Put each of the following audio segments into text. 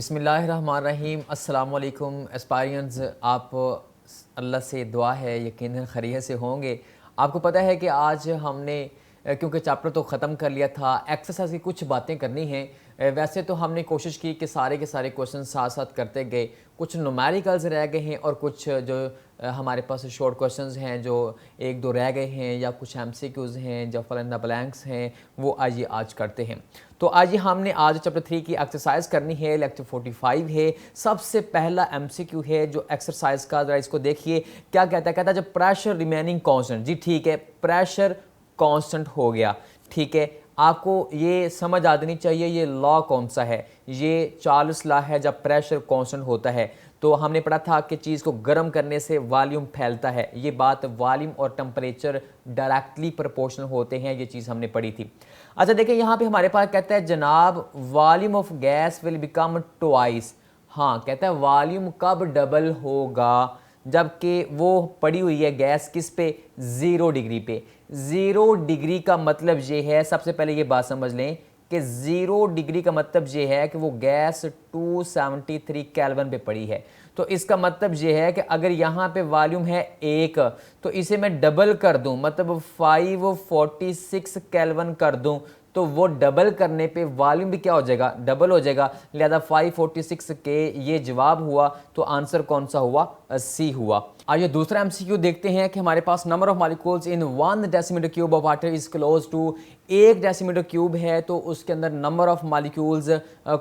बिस्मिल्लाहिर्रहमानिर्रहीम। अस्सलाम वालेकुम एस्पायरेंट्स। आप अल्लाह से दुआ है यकीनन खैरियत से होंगे। आपको पता है कि आज हमने क्योंकि चैप्टर तो ख़त्म कर लिया था, एक्सरसाइज की कुछ बातें करनी हैं। वैसे तो हमने कोशिश की कि सारे के सारे क्वेश्चन साथ साथ करते गए, कुछ न्यूमेरिकल्स रह गए हैं और कुछ जो हमारे पास शॉर्ट क्वेश्चंस हैं जो एक दो रह गए हैं, या कुछ एमसीक्यूज़ हैं जो फिल इन द ब्लैंक्स हैं, वो आज करते हैं। तो हमने आज चैप्टर 3 की एक्सरसाइज करनी है, लेक्चर 45 है। सबसे पहला एमसीक्यू है जो एक्सरसाइज का, जरा इसको देखिए क्या कहता है। कहता है जब प्रेशर रिमेनिंग कांस्टेंट, जी ठीक है, प्रेशर कांस्टेंट हो गया, ठीक है। आपको ये समझ आनी चाहिए ये लॉ कौन सा है। ये चार्ल्स लॉ है जब प्रेशर कांस्टेंट होता है। तो हमने पढ़ा था कि चीज़ को गर्म करने से वॉल्यूम फैलता है। ये बात वॉल्यूम और टेम्परेचर डायरेक्टली प्रोपोर्शनल होते हैं, ये चीज़ हमने पढ़ी थी। अच्छा देखिए यहाँ पे हमारे पास कहता है जनाब volume of gas will become twice. हाँ, कहता है वॉल्यूम कब डबल होगा, जबकि वो पड़ी हुई है गैस किस पे, 0 डिग्री पे। 0 डिग्री का मतलब ये है, सबसे पहले ये बात समझ लें कि 0 डिग्री का मतलब ये है कि वो गैस 273 केल्विन पे पड़ी है। तो इसका मतलब ये है कि अगर यहाँ पे वॉल्यूम है 1, तो इसे मैं डबल कर दूं, मतलब 546 केल्विन कर दूं, तो वो डबल करने पे वॉल्यूम भी क्या हो जाएगा, डबल हो जाएगा। लिहाजा 546 के ये जवाब हुआ। तो आंसर कौन सा हुआ, सी हुआ। आइए दूसरा एमसीक्यू देखते हैं कि हमारे पास number of molecules in 1 decimetre cube of water is close to, 1 decimetre cube है तो उसके अंदर नंबर ऑफ मॉलिक्यूल्स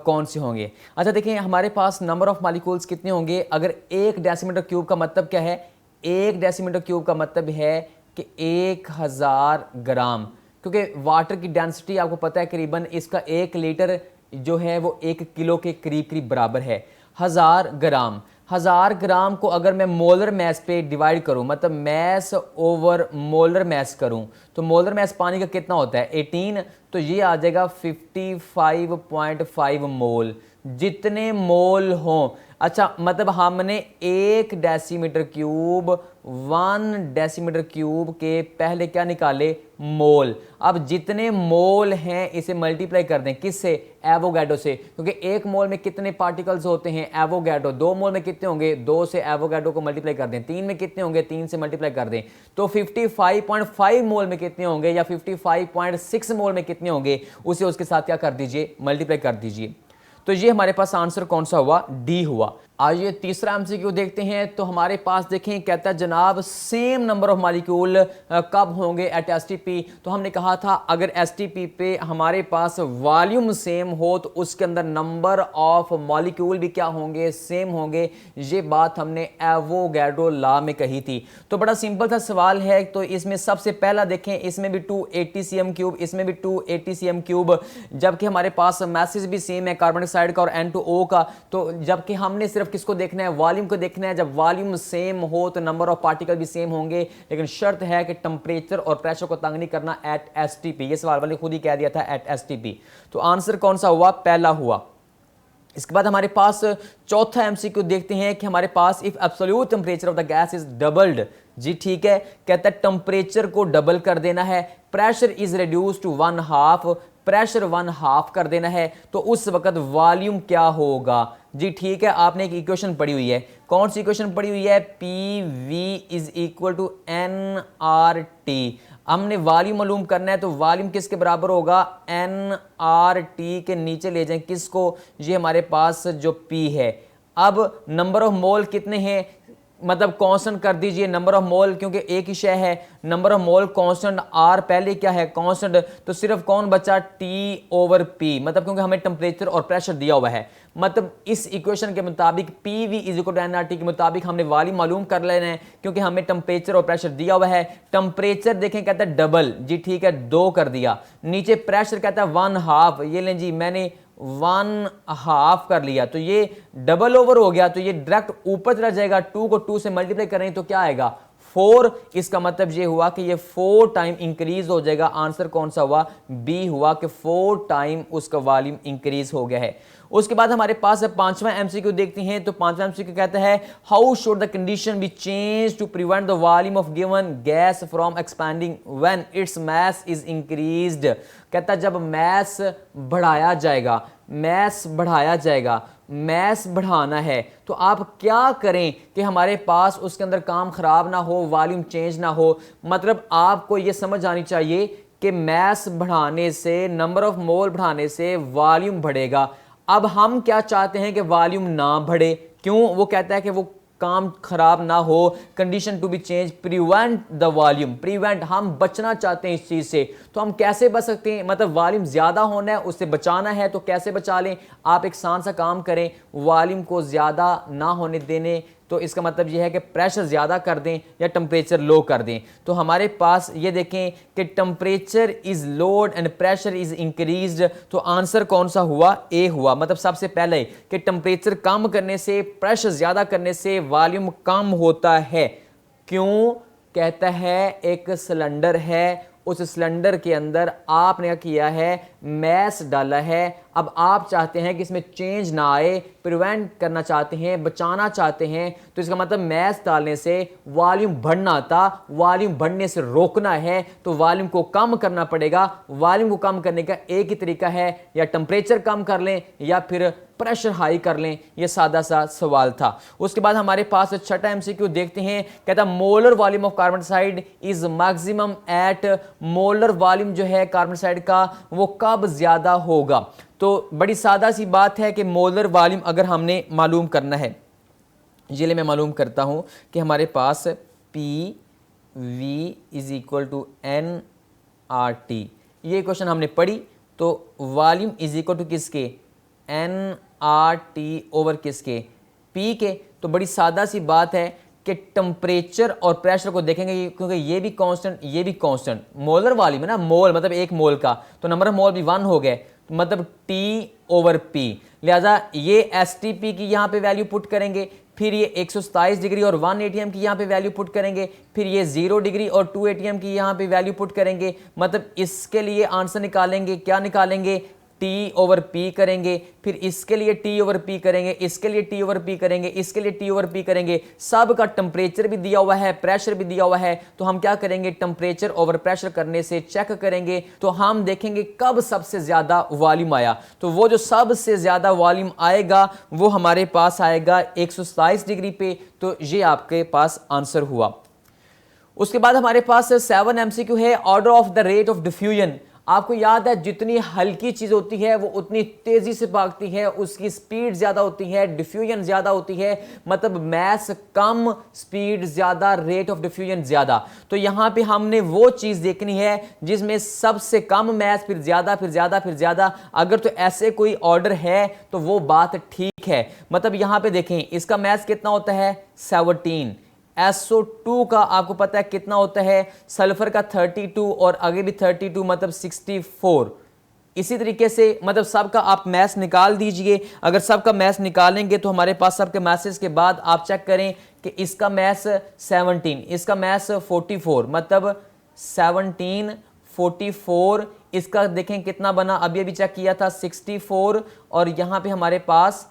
कौन से होंगे। अच्छा देखें हमारे पास नंबर ऑफ मॉलिक्यूल्स कितने होंगे। अगर 1 डेसीमीटर क्यूब का मतलब क्या है, 1 डेसीमीटर क्यूब का मतलब है कि 1000 ग्राम, क्योंकि वाटर की डेंसिटी आपको पता है करीबन इसका 1 लीटर जो है वो 1 किलो के करीब करीब बराबर है। 1000 ग्राम को अगर मैं मोलर मैस पे डिवाइड करूं, मतलब मैस ओवर मोलर मैस करूं, तो मोलर मैस पानी का कितना होता है, 18। तो ये आ जाएगा 55.5 मोल, जितने मोल हों। अच्छा मतलब हमने 1 डेसीमीटर क्यूब 1 डेसीमीटर क्यूब के पहले क्या निकाले, मोल। अब जितने मोल हैं इसे मल्टीप्लाई कर दें किससे, एवोगैड्रो से, क्योंकि 1 मोल में कितने पार्टिकल्स होते हैं, एवोगैड्रो। 2 मोल में कितने होंगे, 2 से एवोगैड्रो को मल्टीप्लाई कर दें। 3 में कितने होंगे, 3 से मल्टीप्लाई कर दें। तो 55.5 मोल में कितने होंगे, या 55.6 मोल में कितने होंगे, उसे उसके साथ क्या कर दीजिए, मल्टीप्लाई कर दीजिए। तो ये हमारे पास आंसर कौन सा हुआ, डी हुआ। आइए तीसरा एमसीक्यू देखते हैं। तो हमारे पास देखें कहता है जनाब सेम नंबर ऑफ मॉलिक्यूल कब होंगे एट एसटीपी। तो हमने कहा था अगर एसटीपी पे हमारे पास वॉल्यूम सेम हो तो उसके अंदर नंबर ऑफ मॉलिक्यूल भी क्या होंगे, सेम होंगे। ये बात हमने एवोगैड्रो लॉ में कही थी। तो बड़ा सिंपल सा सवाल है। तो इसमें सबसे पहला देखें, इसमें भी 280 cm क्यूब, इसमें भी 280 cm क्यूब, जबकि हमारे पास मैसेज भी सेम है कार्बन डाइऑक्साइड का और N2O का। तो जबकि हमने सिर्फ किसको देखना है, वॉल्यूम को देखना है। जब वॉल्यूम सेम हो तो नंबर ऑफ पार्टिकल भी सेम होंगे, लेकिन शर्त है कि टेम्परेचर और प्रेशर को तंग नहीं करना एट एसटीपी। ये सवाल वाले खुद ही कह दिया था एट एसटीपी। तो आंसर कौन सा हुआ, पहला हुआ। इसके बाद हमारे पास चौथा एमसीक्यू देखते हैं कि हमारे पास if absolute temperature of the gas is doubled, जी ठीक है, कहता है टेम्परेचर को डबल कर देना है, pressure is reduce to 1/2, pressure 1/2 कर देना है, तो उस वक्त वॉल्यूम क्या होगा। जी ठीक है, आपने एक इक्वेशन पढ़ी हुई है, कौन सी इक्वेशन पढ़ी हुई है, P is equal to N R T. हमने वॉल्यूम मालूम करना है, तो वॉल्यूम किसके बराबर होगा, एन आर टी के नीचे ले जाएं किसको, ये हमारे पास जो पी है। अब नंबर ऑफ मोल कितने हैं, मतलब कांस्टेंट कर दीजिए नंबर ऑफ मोल, क्योंकि एक ही शय है। Number of mole constant, R पहले क्या है, कांस्टेंट, तो सिर्फ कौन बचा, टी ओवर पी, मतलब क्योंकि हमें टेम्परेचर और प्रेशर दिया हुआ है। मतलब इस इक्वेशन के मुताबिक P V is equal to N R T के मुताबिक हमने वॉल्यूम मालूम कर लेना है, क्योंकि हमें टेम्परेचर और प्रेशर दिया हुआ है। टेम्परेचर देखें कहता है डबल, जी ठीक है, 2 कर दिया। नीचे प्रेशर कहता है 1/2, ये लें जी मैंने 1/2 कर लिया, तो ये डबल ओवर हो गया, तो ये डायरेक्ट ऊपर चला जाएगा। 2 को 2 से मल्टीप्लाई करें तो क्या आएगा, 4। इसका मतलब ये हुआ कि ये 4 टाइम इंक्रीज हो जाएगा। आंसर कौन सा हुआ, बी हुआ कि 4 टाइम उसका वॉल्यूम इंक्रीज हो गया है। उसके बाद हमारे पास पांचवा एमसीक्यू देखते हैं। तो पांचवा एमसीक्यू कहता है how should the condition be change to prevent the volume of given gas from expanding when it's mass is increased. कहता है जब मास बढ़ाया जाएगा, मास बढ़ाया जाएगा मैस बढ़ाना है तो आप क्या करें कि हमारे पास उसके अंदर काम खराब ना हो, वॉल्यूम चेंज ना हो। मतलब आपको ये समझ आनी चाहिए कि मैस बढ़ाने से, नंबर ऑफ मोल बढ़ाने से वॉल्यूम बढ़ेगा। अब हम क्या चाहते हैं कि वॉल्यूम ना बढ़े, क्यों? वो कहता है कि वो काम खराब ना हो, condition to be change, prevent the volume, prevent, हम बचना चाहते हैं इस चीज से। तो हम कैसे बच सकते हैं? मतलब वॉल्यूम ज्यादा होना है, उससे बचाना है, तो कैसे बचा लें? आप एक आसान सा काम करें, वॉल्यूम को ज्यादा ना होने देने, तो इसका मतलब यह है कि प्रेशर ज़्यादा कर दें या टेम्परेचर लो कर दें। तो हमारे पास ये देखें कि temperature is load and pressure is increased, तो आंसर कौन सा हुआ? ए हुआ। मतलब सबसे पहले कि टेम्परेचर कम करने से, प्रेशर ज़्यादा करने से वॉल्यूम कम होता है। क्यों? कहता है एक सिलेंडर है, उस सिलेंडर के अंदर आपने क्या किया है? मैस डाला है। अब आप चाहते हैं कि इसमें चेंज ना आए, प्रिवेंट करना चाहते हैं, बचाना चाहते हैं, तो इसका मतलब मैस डालने से वॉल्यूम बढ़ना था, वॉल्यूम बढ़ने से रोकना है, तो वॉल्यूम को कम करना पड़ेगा। वॉल्यूम को कम करने का एक ही तरीका है, या टेम्परेचर कम कर लें या फिर प्रेशर हाई कर लें। ये सादा सा सवाल था। उसके बाद हमारे पास छठा एमसीक्यू देखते हैं। कहता molar volume of carbon dioxide is maximum at, molar volume जो है कार्बन डाइऑक्साइड का वो कब ज्यादा होगा? तो बड़ी सादा सी बात है कि मोलर वॉल्यूम अगर हमने मालूम करना है, ये मैं मालूम करता हूं कि हमारे पास P V is equal to N R T, ये क्वेश्चन हमने पढ़ी। तो वॉल्यूम इज इक्वल टू किसके? एन आर टी ओवर किसके? पी के। तो बड़ी सादा सी बात है कि टेम्परेचर और प्रेशर को देखेंगे, क्योंकि ये भी कांस्टेंट, ये भी कांस्टेंट, मोलर वॉल्यूम है ना, मोल मतलब एक मोल का, तो नंबर ऑफ मोल भी 1 हो गए, मतलब T ओवर P। लिहाजा ये STP की यहाँ पे वैल्यू पुट करेंगे, फिर ये 127 डिग्री और 1 ATM की यहाँ पे वैल्यू पुट करेंगे, फिर ये 0 डिग्री और 2 ATM की यहाँ पे वैल्यू पुट करेंगे। मतलब इसके लिए आंसर निकालेंगे, क्या निकालेंगे? T ओवर P करेंगे, फिर इसके लिए T ओवर P करेंगे, इसके लिए T ओवर P करेंगे, इसके लिए T ओवर P करेंगे। सब का टेम्परेचर भी दिया हुआ है, प्रेशर भी दिया हुआ है, तो हम क्या करेंगे? टेम्परेचर ओवर प्रेशर करने से चेक करेंगे, तो हम देखेंगे कब सबसे ज्यादा वॉल्यूम आया। तो वो जो सबसे ज्यादा वॉल्यूम आएगा वो हमारे पास आएगा 127 डिग्री पे। तो ये आपके पास आंसर हुआ। उसके बाद हमारे पास 7 एमसीक्यू है, order of the rate of diffusion. आपको याद है जितनी हल्की चीज होती है वो उतनी तेजी से भागती है, उसकी स्पीड ज्यादा होती है, डिफ्यूजन ज्यादा होती है। मतलब मैस कम, स्पीड ज्यादा, रेट ऑफ डिफ्यूजन ज्यादा। तो यहां पे हमने वो चीज देखनी है जिसमें सबसे कम मैस, फिर ज्यादा, फिर ज्यादा, फिर ज्यादा। अगर तो ऐसे कोई ऑर्डर है तो वो बात ठीक है। मतलब यहां पे देखें इसका मैस कितना होता है? 17। SO2 का आपको पता है कितना होता है? सल्फर का 32 और आगे भी 32, मतलब 64। इसी तरीके से मतलब सबका आप मैस निकाल दीजिए। अगर सबका मैस निकालेंगे तो हमारे पास सबके मैसेज के बाद आप चेक करें कि इसका मैस 17, इसका मैस 44, मतलब 17 44। इसका देखें कितना बना, अभी अभी चेक किया था 64, और यहां पे हमारे पास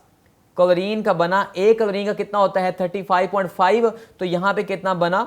क्लोरीन का बना, एक क्लोरीन का कितना होता है? 35.5। तो यहां पे कितना बना?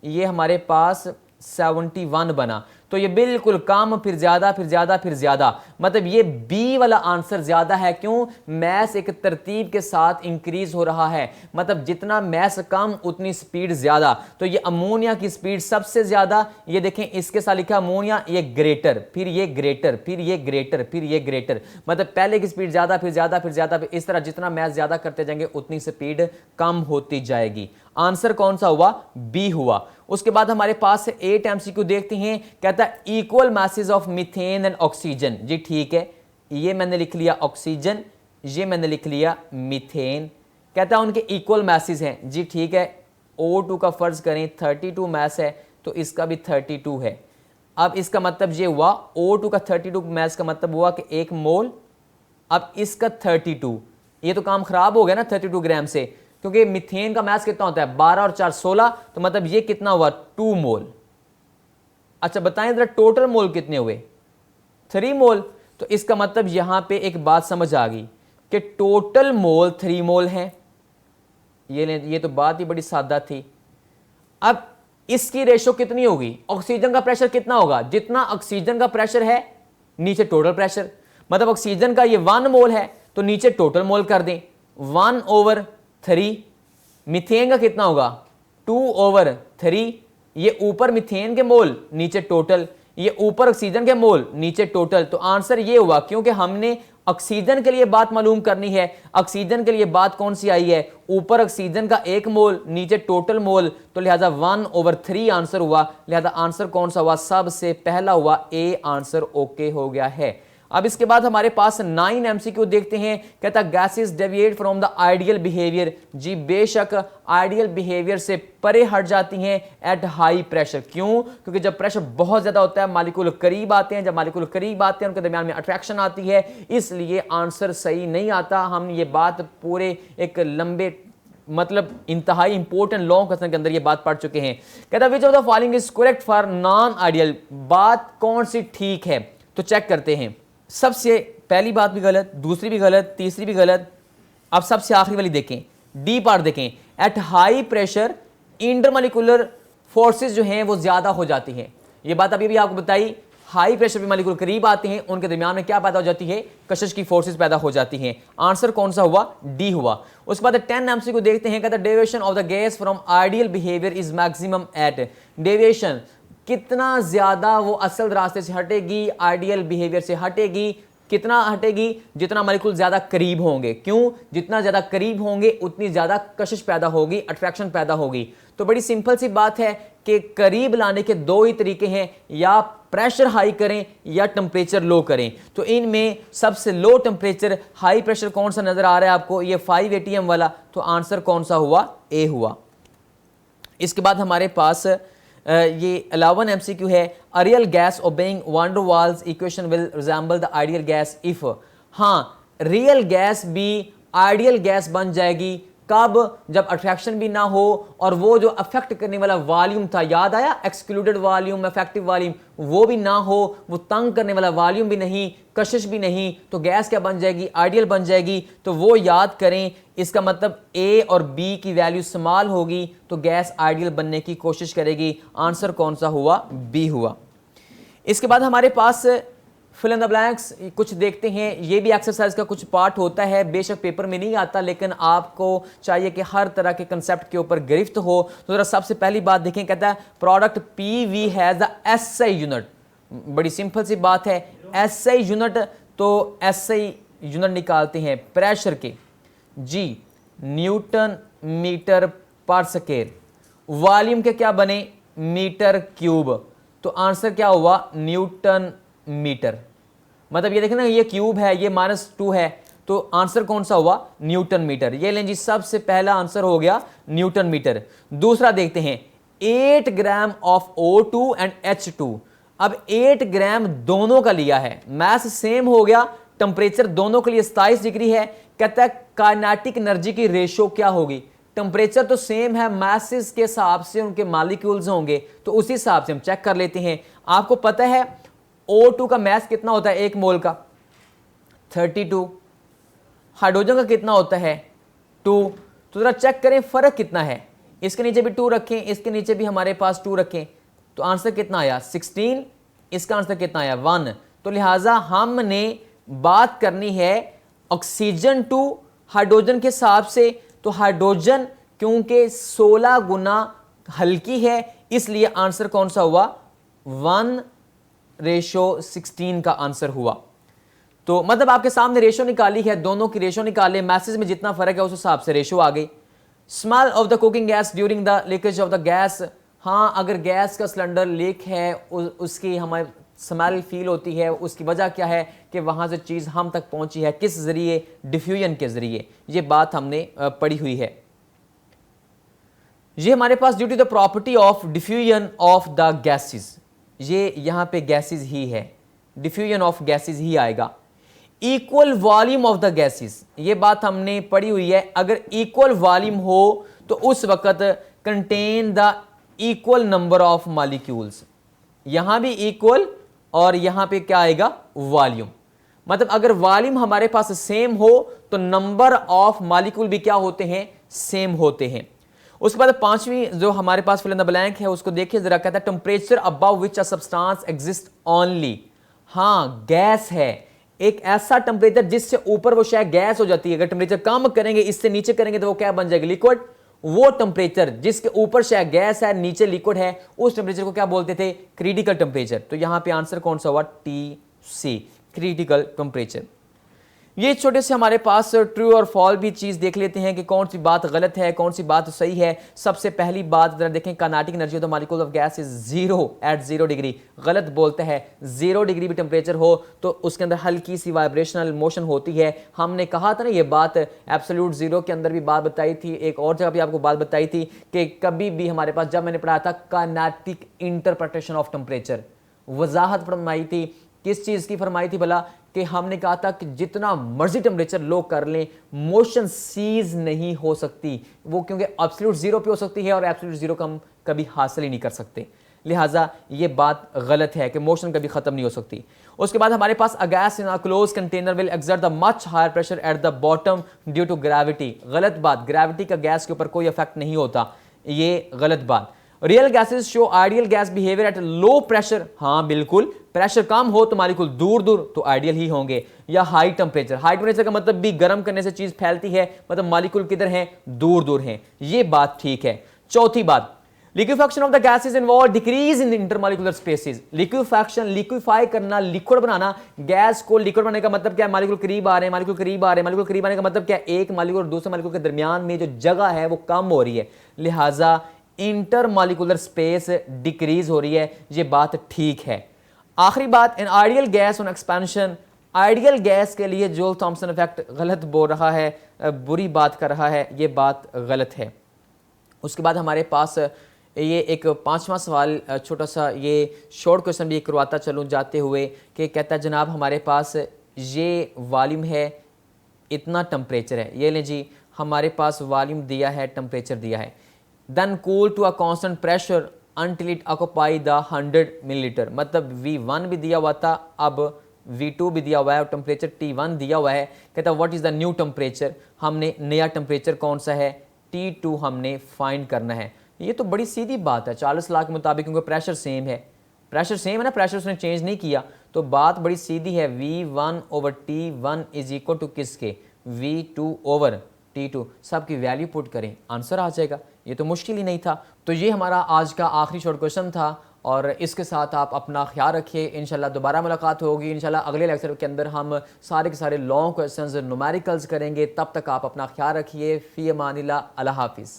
ये हमारे पास 71 बना। तो ये बिल्कुल कम, फिर ज्यादा, फिर ज्यादा, फिर ज्यादा। मतलब ये बी वाला आंसर ज्यादा है। क्यों? मैस एक तरतीब के साथ इंक्रीज हो रहा है। मतलब जितना मैस कम उतनी स्पीड ज्यादा। तो ये अमोनिया की स्पीड सबसे ज्यादा। ये देखें इसके साथ लिखा अमोनिया, ये ग्रेटर, फिर ये ग्रेटर, फिर ये ग्रेटर, फिर ये ग्रेटर। मतलब पहले की स्पीड ज्यादा, फिर ज्यादा, फिर ज्यादा, फिर इस तरह जितना मैस ज्यादा करते जाएंगे उतनी स्पीड कम होती जाएगी। आंसर कौन सा हुआ? बी हुआ। उसके बाद हमारे पास 8 एमसीक्यू देखते हैं। कहता है equal masses of methane and oxygen. जी ठीक है, ये मैंने लिख लिया ऑक्सीजन, ये मैंने लिख लिया मीथेन। कहता है उनके इक्वल मासेस हैं। जी ठीक है, O2 का फर्ज करें 32 मास है, तो इसका भी 32 है। अब इसका मतलब ये हुआ O2 का 32 मास का मतलब हुआ कि 1 मोल। अब इसका 32, ये तो काम खराब हो गया ना 32 ग्राम से, क्योंकि मीथेन का मास कितना होता है? 12 और 4 16। तो मतलब ये कितना हुआ? 2 मोल। अच्छा बताएं जरा टोटल मोल कितने हुए? 3 मोल। तो इसका मतलब यहां पे एक बात समझ आ गई कि टोटल मोल 3 मोल हैं। ये तो बात ही बड़ी सादा थी। अब इसकी रेशो कितनी होगी? ऑक्सीजन का प्रेशर कितना होगा? जितना ऑक्सीजन का प्रेशर है नीचे टोटल प्रेशर। मतलब ऑक्सीजन का ये 1 मोल है तो नीचे टोटल मोल कर दें, 1/3। मीथेन का कितना होगा 2/3। ये ऊपर मीथेन के मोल नीचे टोटल, ये ऊपर ऑक्सीजन के मोल नीचे टोटल। तो आंसर ये हुआ, क्योंकि हमने ऑक्सीजन के लिए बात मालूम करनी है। ऑक्सीजन के लिए बात कौन सी आई है, ऊपर ऑक्सीजन का 1 मोल नीचे टोटल मोल, तो लिहाजा 1/3 आंसर हुआ। लिहाजा आंसर कौन सा हुआ, सबसे पहला हुआ ए आंसर ओके हो गया है। अब इसके बाद हमारे पास 9 MCQ देखते हैं। कहता gases deviate from the ideal behaviour. जी बेशक आइडियल बिहेवियर से परे हट जाती हैं एट हाई प्रेशर। क्यों? क्योंकि जब प्रेशर बहुत ज्यादा होता है मॉलिक्यूल करीब आते हैं, जब मॉलिक्यूल करीब आते हैं उनके दरमियान में अट्रैक्शन आती है, इसलिए आंसर सही नहीं आता। हम ये बात पूरे एक लंबे मतलब इंतहाई इंपॉर्टेंट लॉन्ग क्वेश्चन के अंदर ये बात पढ़ चुके हैं। कहता which of the following is correct for non ideal. बात कौन सी ठीक है, तो चेक करते हैं। सबसे पहली बात भी गलत, दूसरी भी गलत, तीसरी भी गलत। अब सबसे आखिरी वाली देखें, डी पार्ट देखें। At high pressure intermolecular forces जो हैं वो ज्यादा हो जाती हैं। ये बात अभी भी आपको बताई, हाई प्रेशर पे मॉलिक्यूल करीब आते हैं, उनके दरमियान में क्या पैदा हो जाती है, कशिश की फोर्सेस पैदा हो जाती हैं। आंसर कौन सा हुआ, डी हुआ। उसके बाद 10 MCQ देखते हैं। कहता deviation of the gas from ideal behaviour is maximum at. Deviation कितना ज्यादा वो असल रास्ते से हटेगी, आइडियल बिहेवियर से हटेगी, कितना हटेगी, जितना मॉलिक्यूल ज्यादा करीब होंगे। क्यों? जितना ज्यादा करीब होंगे उतनी ज्यादा कशिश पैदा होगी, अट्रैक्शन पैदा होगी। तो बड़ी सिंपल सी बात है कि करीब लाने के दो ही तरीके हैं, या प्रेशर हाई करें या टेम्परेचर लो करें। तो इनमें सबसे लो टेम्परेचर हाई प्रेशर कौन सा नजर आ रहा है आपको, ये 5 ATM वाला। तो आंसर कौन सा हुआ, ए हुआ। इसके बाद हमारे पास ये 11 MCQ है। A real gas obeying van der Waals equation will resemble the ideal gas if. हाँ, रियल गैस भी आइडियल गैस बन जाएगी कब, जब अट्रैक्शन भी ना हो और वो जो अफेक्ट करने वाला वॉल्यूम था, याद आया, एक्सक्लूडेड वॉल्यूम, इफेक्टिव वॉल्यूम, वो भी ना हो, वो तंग करने वाला वॉल्यूम भी नहीं, कशिश भी नहीं, तो गैस क्या बन जाएगी, आइडियल बन जाएगी। तो वो याद करें, इसका मतलब ए और बी की वैल्यू स्मॉल होगी तो गैस आइडियल बनने की कोशिश करेगी। आंसर कौन सा हुआ, बी हुआ। इसके बाद हमारे पास फिल इन द ब्लैंक्स कुछ देखते हैं। ये भी एक्सरसाइज का कुछ पार्ट होता है, बेशक पेपर में नहीं आता, लेकिन आपको चाहिए कि हर तरह के कंसेप्ट के ऊपर गिरफ्त हो। तो जरा सबसे पहली बात देखें, कहता है product PV has the SI unit. बड़ी सिंपल सी बात है, एसआई यूनिट, तो एसआई यूनिट निकालते हैं प्रेशर के, जी न्यूटन मीटर पर स्क्वायर। वॉल्यूम के क्या बने, मीटर क्यूब, तो आंसर क्या हुआ, न्यूटन मीटर। मतलब ये देखें ना, ये क्यूब है, ये -2 है, तो आंसर कौन सा हुआ, न्यूटन मीटर। ये लें जी, सबसे पहला आंसर हो गया न्यूटन मीटर। दूसरा देखते हैं, 8 gram of O2 and H2। अब 8 ग्राम दोनों का लिया है, मास सेम हो गया, टेम्परेचर दोनों के लिए 27 डिग्री है। कहता है काइनेटिक एनर्जी की रेशो क्या होगी। टेम्परेचर तो सेम है, मासेस के हिसाब से उनके मॉलिक्यूल्स होंगे, तो उसी हिसाब से हम चेक कर लेते हैं। आपको पता है O2 का मास कितना होता है, 1 मोल का 32। हाइड्रोजन का कितना होता है, 2। तो जरा चेक करें फर्क कितना है। इसके नीचे भी 2 रखें, इसके नीचे भी हमारे पास 2 रखें, तो आंसर कितना आया, 16। इसका आंसर कितना आया, 1। तो लिहाजा हमने बात करनी है ऑक्सीजन टू हाइड्रोजन के हिसाब से। तो हाइड्रोजन क्योंकि 16 गुना हल्की है, इसलिए आंसर कौन सा हुआ, 1:16 का आंसर हुआ। तो मतलब आपके सामने रेशो निकाली है, दोनों की रेशो निकाले, मैसेज में जितना फर्क है उस हिसाब से रेशो आ गई। Smell of the cooking gas during the leakage of the gas. हाँ, अगर गैस का सिलेंडर लीक है, उसकी हमें स्मेल फील होती है, उसकी वजह क्या है कि वहाँ से चीज़ हम तक पहुँची है, किस ज़रिए, डिफ्यूजन के ज़रिए। ये बात हमने पढ़ी हुई है। ये हमारे पास due to the property of diffusion of the gases, ये यहाँ पे गैसेस ही है, डिफ्यूजन ऑफ गैसेस ही आएगा। Equal volume of the gases, ये बात हमने पढ़ी हुई है। अगर इक्वल वॉल्यूम हो तो उस वक्त contain the equal number of molecules. यहां भी इक्वल और यहां पे क्या आएगा, वॉल्यूम। मतलब अगर वॉल्यूम हमारे पास सेम हो तो नंबर ऑफ मॉलिक्यूल भी क्या होते हैं, सेम होते हैं। उसके बाद 5वीं जो हमारे पास फिल इन द ब्लैंक है उसको देखिए जरा। कहता है temperature above which a substance exist only. हाँ, गैस है, एक ऐसा टेम्परेचर जिससे ऊपर वो शायद गैस हो जाती है, अगर टेम्परेचर कम करेंगे, इससे नीचे करेंगे तो वो क्या बन जाएगी, लिक्विड। वो टेम्परेचर जिसके ऊपर शायद गैस है, नीचे लिक्विड है, उस टेम्परेचर को क्या बोलते थे, क्रिटिकल टेम्परेचर। तो यहां पे आंसर कौन सा हुआ, टी सी, क्रिटिकल टेम्परेचर। ये छोटे से हमारे पास ट्रू और फॉल भी चीज देख लेते हैं कि कौन सी बात गलत है, कौन सी बात सही है। सबसे पहली बात जरा देखें, kinetic energy of the molecule of gas is 0 at 0 degree. गलत बोलता है, 0 डिग्री भी टेम्परेचर हो तो उसके अंदर हल्की सी वाइब्रेशनल मोशन होती है। हमने कहा था ना ये बात, एब्सोल्यूट जीरो के अंदर भी बात बताई थी, एक और जगह भी आपको बात बताई थी कि कभी भी हमारे पास, जब मैंने पढ़ाया था काइनेटिक इंटरप्रिटेशन ऑफ टेम्परेचर, वजाहत फरमाई थी, किस चीज की फरमाई थी भला, कि हमने कहा था कि जितना मर्जी टेम्परेचर लो कर लें, मोशन सीज नहीं हो सकती वो, क्योंकि एब्सोल्यूट जीरो पे हो सकती है और एब्सोल्यूट जीरो को हम कभी हासिल ही नहीं कर सकते। लिहाजा ये बात गलत है कि मोशन कभी खत्म नहीं हो सकती। उसके बाद हमारे पास, a gas in a close container will exert the much higher pressure at the bottom due to gravity. गलत बात, ग्रेविटी का गैस के ऊपर कोई इफेक्ट नहीं होता, ये गलत बात। Real gases show ideal gas behaviour at low pressure. हाँ बिल्कुल, प्रेशर कम हो तो मॉलिक्यूल दूर दूर तो आइडियल ही होंगे। या हाई टेम्परेचर, हाई टेम्परेचर का मतलब भी गर्म करने से चीज फैलती है, मतलब मॉलिक्यूल किधर हैं, दूर दूर हैं, ये बात ठीक है। चौथी बात, liquefaction of the gases involve decrease in intermolecular spaces. Liquefaction, liquefy करना, लिक्विड बनाना, गैस को लिक्विड बनाने का मतलब क्या है, मॉलिक्यूल करीब आ रहे हैं, मॉलिक्यूल करीब आ रहे हैं, मॉलिक्यूल करीब आने का मतलब क्या है, एक मॉलिक्यूल और दूसरे मॉलिक्यूल के दरमियान में जो जगह है वो कम हो रही है, लिहाजा इंटरमॉलिक्यूलर स्पेस डिक्रीज हो रही है, ये बात ठीक है। आखिरी बात, an ideal gas on expansion, ideal gas के लिए जूल थॉम्सन इफेक्ट गलत बोल रहा है, बुरी बात कर रहा है, ये बात गलत है। उसके बाद हमारे पास ये एक पांचवा सवाल, छोटा सा ये शॉर्ट क्वेश्चन भी करवाता चलूँ जाते हुए, कि कहता है जनाब हमारे पास ये वॉल्यूम है, इतना टेम्परेचर है, ये लें जी हमारे पास वॉल्यूम दिया है, टेम्परेचर दिया है, then cool to a constant pressure until it occupy the 100 millilitre. मतलब V1 भी दिया हुआ था, अब V2 भी दिया हुआ है और टेम्परेचर T1 दिया हुआ है। कहता है what is the new temperature, हमने नया टेम्परेचर कौन सा है, T2 हमने फाइंड करना है। ये तो बड़ी सीधी बात है 40 लाख के मुताबिक, क्योंकि प्रेशर सेम है, प्रेशर सेम है ना, प्रेशर उसने चेंज नहीं किया, तो बात बड़ी सीधी है। V1 over T1 is equal to किसके, V2 ओवर T2, सबकी वैल्यू पुट करें, आंसर आ जाएगा। ये तो मुश्किल ही नहीं था। तो ये हमारा आज का आखिरी शॉर्ट क्वेश्चन था और इसके साथ आप अपना ख्याल रखिए। इंशाल्लाह दोबारा मुलाकात होगी। इंशाल्लाह अगले लेक्चर के अंदर हम सारे के सारे लॉन्ग क्वेश्चंस न्यूमेरिकल्स करेंगे। तब तक आप अपना ख्याल रखिए। फ़ी अमानिल्लाह, अल्लाह हाफिज़।